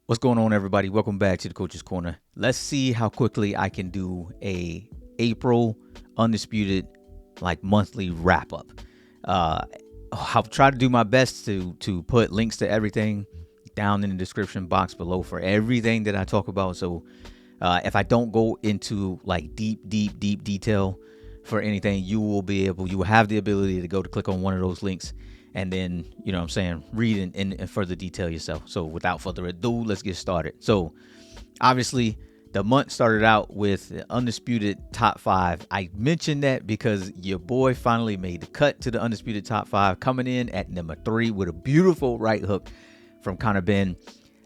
What's going on, everybody? Welcome back to the Coach's Corner. Let's see how quickly I can do a April undisputed monthly wrap up. I'll try to do my best to put links to everything down in the description box below for everything that I talk about. So if I don't go into deep detail for anything, you will have the ability to go to click on one of those links and then, read in further detail yourself. So without further ado, let's get started. So obviously the month started out with the undisputed top 5. I mentioned that because your boy finally made the cut to the undisputed top 5, coming in at number 3 with a beautiful right hook from Conor Benn.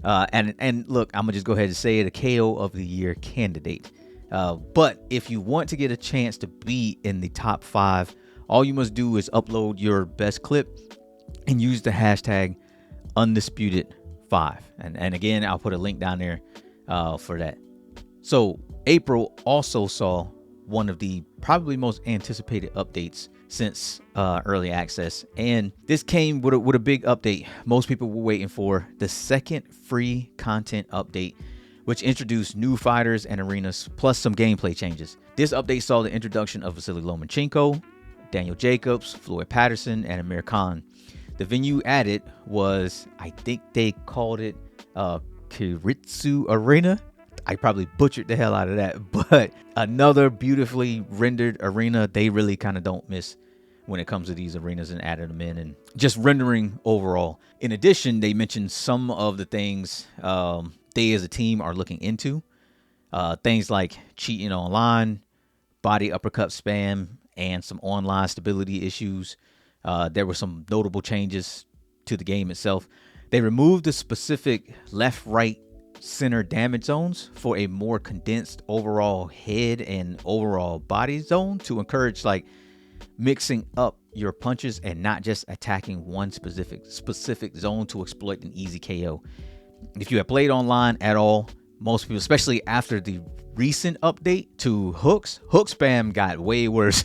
And look, I'm gonna just go ahead and say it, a KO of the year candidate. But if you want to get a chance to be in the top 5, all you must do is upload your best clip and use the hashtag undisputed5. And again, I'll put a link down there for that. So April also saw one of the probably most anticipated updates since early access. And this came with a big update most people were waiting for, the second free content update, which introduced new fighters and arenas, plus some gameplay changes. This update saw the introduction of Vasily Lomachenko, Daniel Jacobs, Floyd Patterson, and Amir Khan. The venue added was, I think they called it Keiretsu Arena. I probably butchered the hell out of that, but another beautifully rendered arena. They really kind of don't miss when it comes to these arenas and adding them in and just rendering overall. In addition, they mentioned some of the things they as a team are looking into. Things like cheating online, body uppercut spam, and some online stability issues. There were some notable changes to the game itself. They removed the specific left, right, center damage zones for a more condensed overall head and overall body zone to encourage mixing up your punches and not just attacking one specific zone to exploit an easy KO. If you have played online at all, most people, especially after the recent update to hook spam got way worse.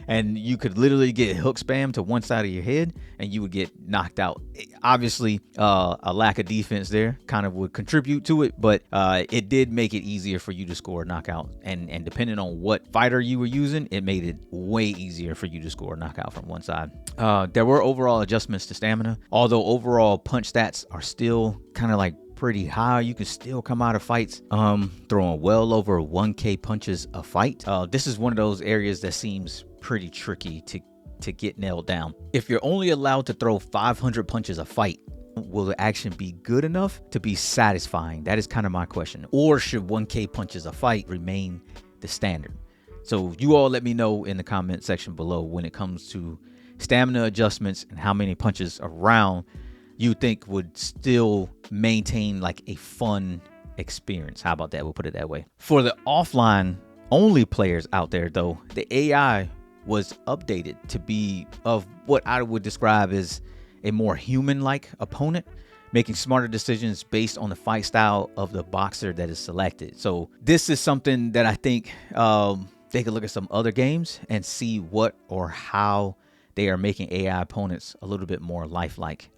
And you could literally get hook spam to one side of your head and you would get knocked out. Obviously, a lack of defense there kind of would contribute to it, but it did make it easier for you to score a knockout. And depending on what fighter you were using, it made it way easier for you to score a knockout from one side. There were overall adjustments to stamina, although overall punch stats are still kind of pretty high. You can still come out of fights throwing well over 1k punches a fight. This is one of those areas that seems pretty tricky to get nailed down. If you're only allowed to throw 500 punches a fight, will the action be good enough to be satisfying? That is kind of my question. Or should 1k punches a fight remain the standard? So you all let me know in the comment section below when it comes to stamina adjustments and how many punches around you think would still maintain a fun experience. How about that? We'll put it that way. For the offline only players out there though, the AI was updated to be of what I would describe as a more human-like opponent, making smarter decisions based on the fight style of the boxer that is selected. So this is something that I think they could look at some other games and see what or how they are making AI opponents a little bit more lifelike.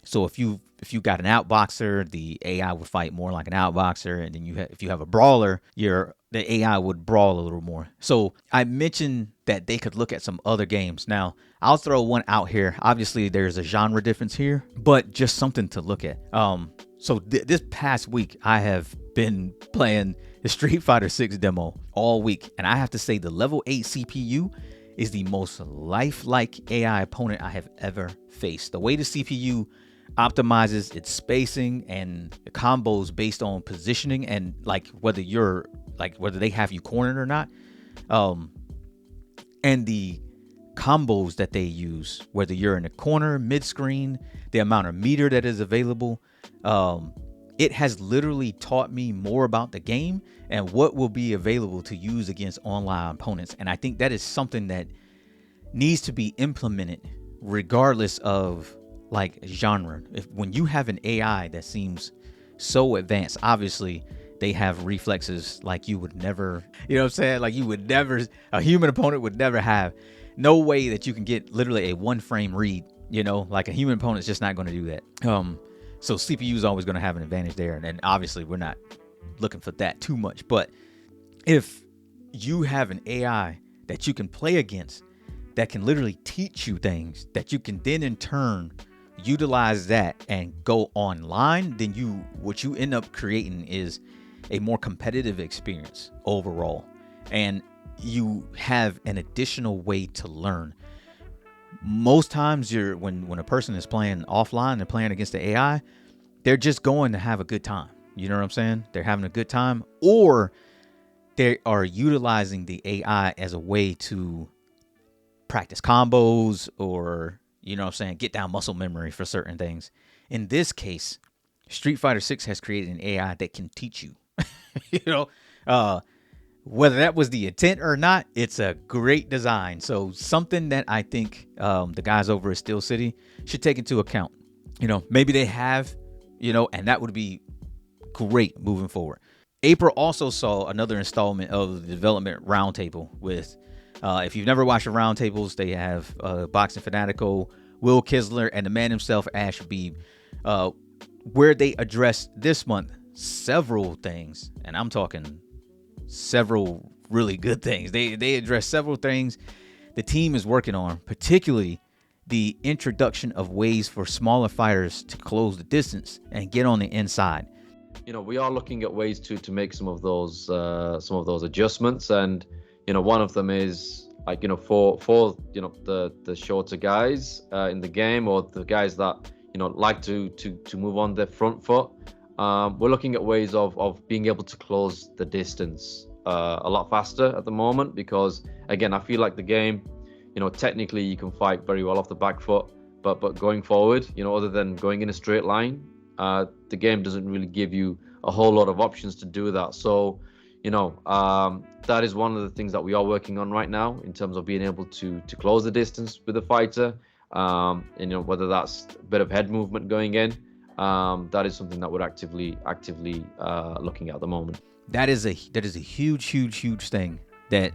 So if you got an outboxer, the AI would fight more like an outboxer, and then if you have a brawler, the AI would brawl a little more. So I mentioned that they could look at some other games. Now I'll throw one out here. Obviously, there's a genre difference here, but just something to look at. So this past week, I have been playing the Street Fighter 6 demo all week, and I have to say the level 8 CPU is the most lifelike AI opponent I have ever faced. The way the CPU optimizes its spacing and the combos based on positioning and whether they have you cornered or not, and the combos that they use, whether you're in the corner, mid-screen, the amount of meter that is available, it has literally taught me more about the game and what will be available to use against online opponents. And I think that is something that needs to be implemented regardless of genre. When you have an AI that seems so advanced, obviously they have reflexes you would never, a human opponent would never have. No way that you can get literally a one frame read, a human opponent's just not going to do that. So CPU is always going to have an advantage there. And obviously, we're not looking for that too much. But if you have an AI that you can play against that can literally teach you things that you can then in turn utilize that and go online, then what you end up creating is a more competitive experience overall. And you have an additional way to learn. Most times when a person is playing offline, they're playing against the AI, they're just going to have a good time. You know what I'm saying? They're having a good time, or they are utilizing the AI as a way to practice combos, or, you know what I'm saying, get down muscle memory for certain things. In this case, Street Fighter 6 has created an AI that can teach you. you know, whether that was the intent or not, it's a great design. So something that I think the guys over at Steel City should take into account. Maybe they have, and that would be great moving forward. April also saw another installment of the development roundtable with, if you've never watched the roundtables, they have Boxing Fanatical, Will Kisler, and the man himself, Ash Habib, where they addressed this month several things, and I'm talking several really good things. They addressed several things the team is working on, particularly the introduction of ways for smaller fighters to close the distance and get on the inside. We are looking at ways to make some of those adjustments, and one of them is like for the shorter guys in the game, or the guys that like to move on their front foot. We're looking at ways of being able to close the distance a lot faster at the moment, because again, I feel like the game, technically you can fight very well off the back foot, but going forward, other than going in a straight line, the game doesn't really give you a whole lot of options to do that. So that is one of the things that we are working on right now in terms of being able to close the distance with the fighter. Whether that's a bit of head movement going in, that is something that we're actively looking at the moment. That is a huge thing that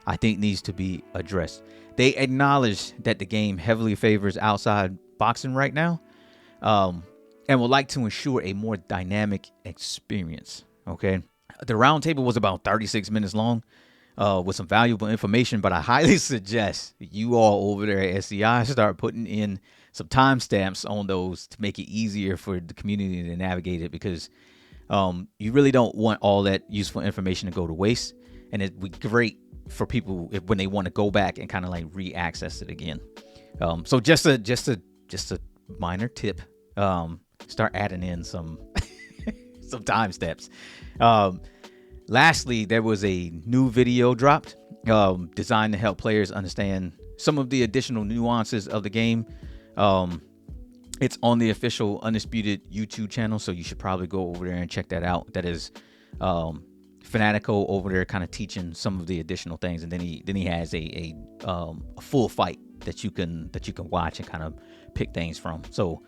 I think needs to be addressed. They acknowledge that the game heavily favors outside boxing right now, and would like to ensure a more dynamic experience. Okay, the roundtable was about 36 minutes long, with some valuable information, but I highly suggest you all over there at SCI start putting in some timestamps on those to make it easier for the community to navigate it, because you really don't want all that useful information to go to waste, and it'd be great for people when they want to go back and kind of like re-access it again. So just a minor tip. Start adding in some some timestamps. Lastly, there was a new video dropped, designed to help players understand some of the additional nuances of the game. It's on the official Undisputed YouTube channel, so you should probably go over there and check that out. That is Fanatico over there, kind of teaching some of the additional things, and then he has a full fight that you can watch and kind of pick things from. So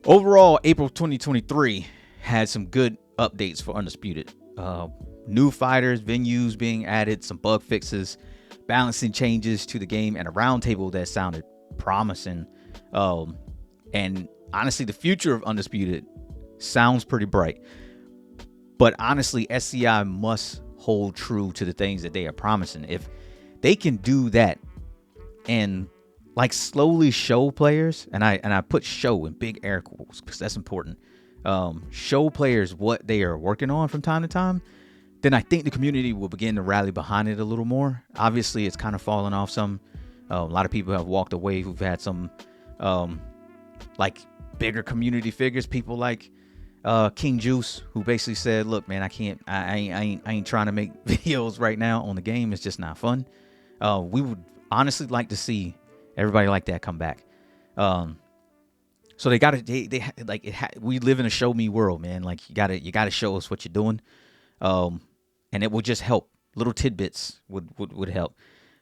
overall, April 2023 had some good updates for Undisputed. New fighters, venues being added, some bug fixes, balancing changes to the game, and a roundtable that sounded promising. And honestly, the future of Undisputed sounds pretty bright. But honestly, SCI must hold true to the things that they are promising. If they can do that and like slowly show players, and I put show in big air quotes because that's important, show players what they are working on from time to time, then I think the community will begin to rally behind it a little more. Obviously, it's kind of fallen off some. A lot of people have walked away who've had some like bigger community figures, people like King Juice, who basically said, look, man, I ain't trying to make videos right now on the game. It's just not fun. We would honestly like to see everybody like that come back. So we live in a show me world, man. Like you gotta show us what you're doing. And it will just help. Little tidbits would help.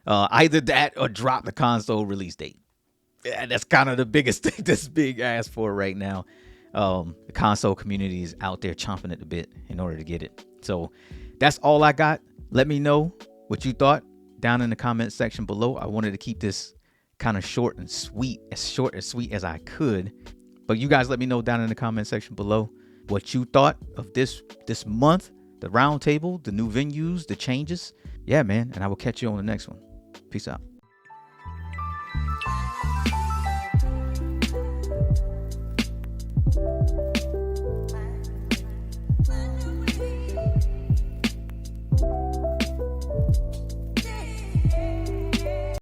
Either that or drop the console release date. Yeah, that's kind of the biggest thing that's being asked for right now. The console community is out there chomping at the bit in order to get it. So that's all I got. Let me know what you thought down in the comment section below. I wanted to keep this kind of short and sweet as I could. But you guys let me know down in the comment section below what you thought of this month, the roundtable, the new venues, the changes. Yeah, man. And I will catch you on the next one. Peace out.